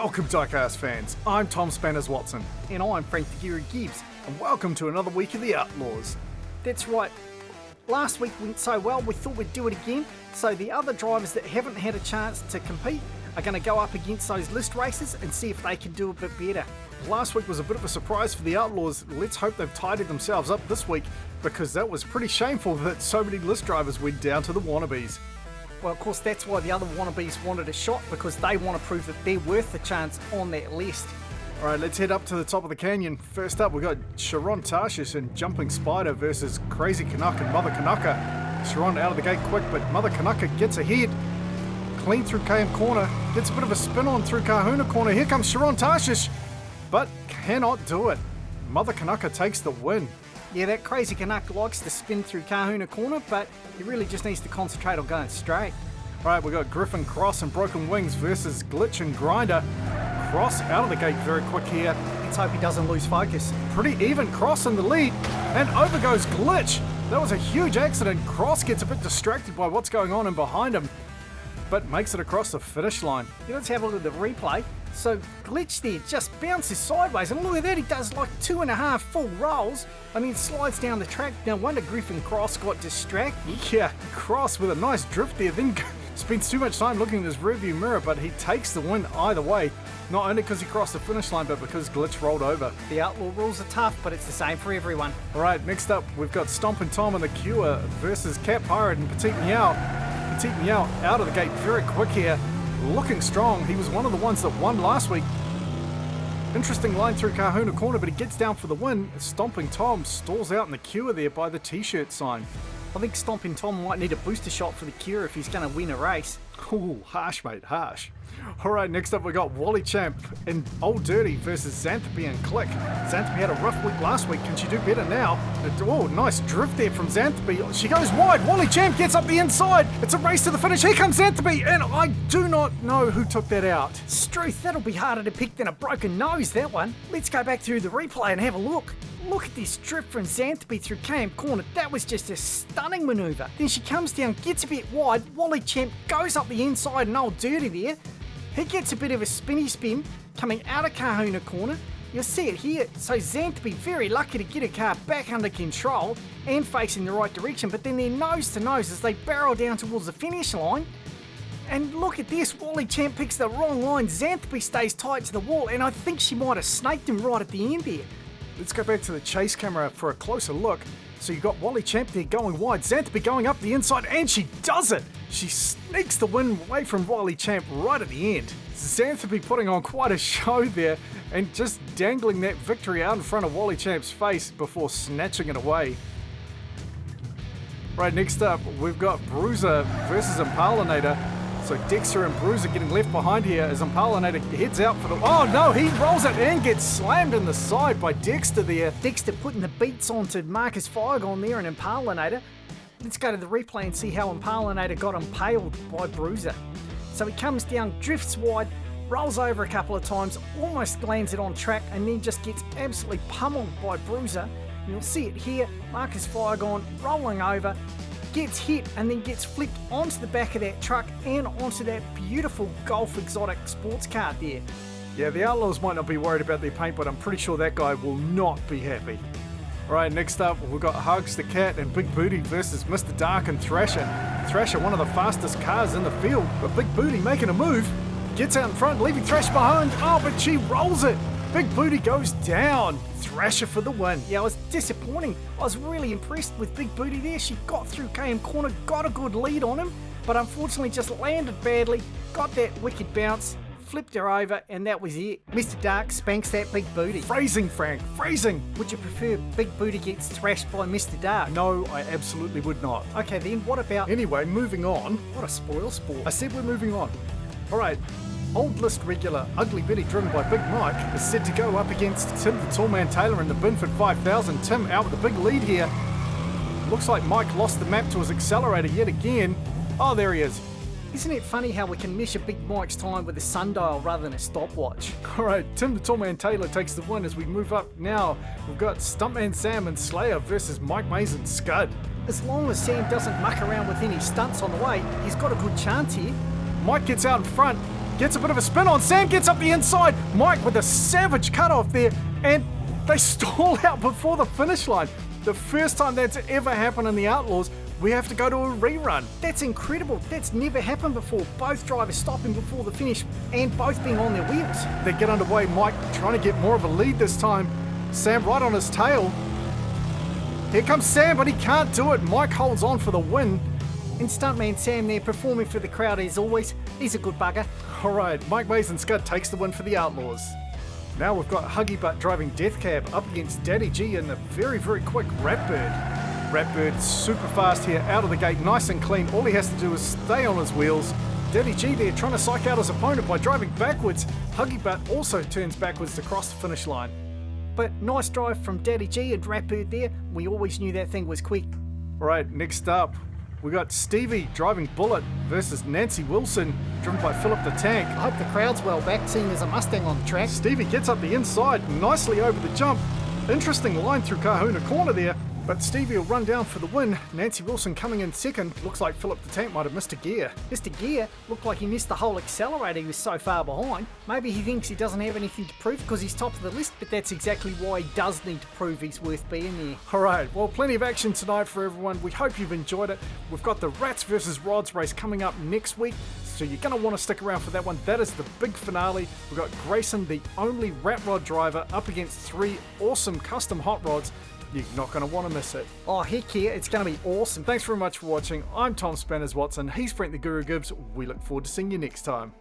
Welcome, Diecast fans. I'm Tom Spanners Watson. And I'm Frank the Geary Gibbs. And welcome to another week of the Outlaws. That's right. Last week went so well, we thought we'd do it again. So the other drivers that haven't had a chance to compete are going to go up against those list races and see if they can do a bit better. Last week was a bit of a surprise for the Outlaws. Let's hope they've tidied themselves up this week, because that was pretty shameful that so many list drivers went down to the wannabes. Well, of course, that's why the other wannabes wanted a shot, because they want to prove that they're worth the chance on that list. Alright, let's head up to the top of the canyon. First up, we've got Sharon Tarshish and Jumping Spider versus Crazy Canuck and Mother Canucka. Sharon out of the gate quick, but Mother Canucka gets ahead. Clean through KM corner, gets a bit of a spin on through Kahuna corner. Here comes Sharon Tarshish, but cannot do it. Mother Canucka takes the win. Yeah, that Crazy Canuck likes to spin through Kahuna corner, but he really just needs to concentrate on going straight. Right, we've got Griffin Cross and Broken Wings versus Glitch and Grinder. Cross out of the gate very quick here. Let's hope he doesn't lose focus. Pretty even, Cross in the lead, and over goes Glitch. That was a huge accident. Cross gets a bit distracted by what's going on in behind him, but makes it across the finish line. Yeah, let's have a look at the replay. So Glitch there just bounces sideways, and look at that, he does like 2.5 full rolls and then slides down the track. No wonder Griffin Cross got distracted. Yeah, Cross with a nice drift there, then spends too much time looking in his rearview mirror, but he takes the win either way. Not only because he crossed the finish line, but because Glitch rolled over. The Outlaw rules are tough, but it's the same for everyone. Alright, next up we've got Stompin' Tom and the Cure versus Cat Pirate and Petite Meow. Petite Meow out of the gate very quick here. Looking strong. He was one of the ones that won last week. Interesting line through Kahuna corner, but he gets down for the win. Stomping Tom stalls out in the Cure there by the t-shirt sign. I think Stomping Tom might need a booster shot for the Cure if he's going to win a race. Ooh, harsh, mate, harsh. Alright, next up we got Wally Champ and Old Dirty versus Xanthopy and Click. Xanthopy had a rough week last week. Can she do better now? Oh, nice drift there from Xanthopy. She goes wide. Wally Champ gets up the inside. It's a race to the finish. Here comes Xanthopy, and I do not know who took that out. Struth, that'll be harder to pick than a broken nose, that one. Let's go back through the replay and have a look. Look at this drift from Xanthopy through KM corner. That was just a stunning manoeuvre. Then she comes down, gets a bit wide. Wally Champ goes up the inside and Old Dirty there. He gets a bit of a spinny spin coming out of Kahuna corner. You'll see it here. So Xanthopy very lucky to get her car back under control and facing the right direction, but then they're nose to nose as they barrel down towards the finish line. And look at this, Wally Champ picks the wrong line. Xanthopy stays tight to the wall, and I think she might have snaked him right at the end there. Let's go back to the chase camera for a closer look. So you've got Wally Champ there going wide, Xanthopy going up the inside, and she does it! She sneaks the win away from Wally Champ right at the end. Xanthopy putting on quite a show there and just dangling that victory out in front of Wally Champ's face before snatching it away. Right, next up we've got Bruiser versus Impalinator. So Dexter and Bruiser getting left behind here as Impalinator heads out for the... Oh no, he rolls it and gets slammed in the side by Dexter there. Dexter putting the beats onto Marcus Firegon there and Impalinator. Let's go to the replay and see how Impalinator got impaled by Bruiser. So he comes down, drifts wide, rolls over a couple of times, almost lands it on track, and then just gets absolutely pummeled by Bruiser. And you'll see it here, Marcus Firegon rolling over, gets hit and then gets flipped onto the back of that truck and onto that beautiful Golf Exotic sports car there. Yeah, the Outlaws might not be worried about their paint, but I'm pretty sure that guy will not be happy. Alright, next up we've got Hugs the Cat and Big Booty versus Mr. Dark and Thrasher. Thrasher, one of the fastest cars in the field, but Big Booty making a move, gets out in front, leaving Thrasher behind. Oh, but she rolls it. Big Booty goes down. Thrasher for the win. Yeah, it was disappointing. I was really impressed with Big Booty there. She got through KM corner, got a good lead on him, but unfortunately just landed badly, got that wicked bounce, flipped her over, and that was it. Mr. Dark spanks that Big Booty. Phrasing, Frank, phrasing. Would you prefer Big Booty gets thrashed by Mr. Dark? No, I absolutely would not. Okay, then what about... Anyway, moving on. What a spoil sport. I said we're moving on. Alright. Old list regular Ugly Betty driven by Big Mike is set to go up against Tim the Tallman Taylor in the Binford 5000. Tim out with a big lead here. Looks like Mike lost the map to his accelerator yet again. Oh, there he is. Isn't it funny how we can measure Big Mike's time with a sundial rather than a stopwatch? Alright, Tim the Tallman Taylor takes the win as we move up now. We've got Stuntman Sam and Slayer versus Mike Mays and Scud. As long as Sam doesn't muck around with any stunts on the way, he's got a good chance here. Mike gets out in front, Gets a bit of a spin on. Sam gets up the inside. Mike with a savage cutoff there, and they stall out before the finish line. The first time that's ever happened in the Outlaws. We have to go to a rerun. That's incredible. That's never happened before. Both drivers stopping before the finish and both being on their wheels. They get underway. Mike trying to get more of a lead this time. Sam right on his tail. Here comes Sam, but he can't do it. Mike holds on for the win. And stuntman Sam there performing for the crowd as always. He's a good bugger. All right, Mike Mason Scud takes the win for the Outlaws. Now we've got Huggy Butt driving Death Cab up against Daddy G in the very, very quick Ratbird. Ratbird's super fast here, out of the gate, nice and clean. All he has to do is stay on his wheels. Daddy G there trying to psych out his opponent by driving backwards. Huggy Butt also turns backwards to cross the finish line. But nice drive from Daddy G and Ratbird there. We always knew that thing was quick. All right, next up, we got Stevie driving Bullet versus Nancy Wilson, driven by Philip the Tank. I hope the crowd's well back, seeing there's a Mustang on the track. Stevie gets up the inside, nicely over the jump. Interesting line through Kahuna Corner there, but Stevie will run down for the win. Nancy Wilson coming in second. Looks like Philip the Tank might have missed a gear. Mr. Gear looked like he missed the whole accelerator, he was so far behind. Maybe he thinks he doesn't have anything to prove because he's top of the list, but that's exactly why he does need to prove he's worth being there. Alright, well, plenty of action tonight for everyone. We hope you've enjoyed it. We've got the Rats versus Rods race coming up next week, so you're going to want to stick around for that one. That is the big finale. We've got Grayson, the only Rat Rod driver, up against 3 awesome custom hot rods. You're not going to want to miss it. Oh, heck yeah, it's going to be awesome. Thanks very much for watching. I'm Tom Spanners Watson. He's Frank the Guru Gibbs. We look forward to seeing you next time.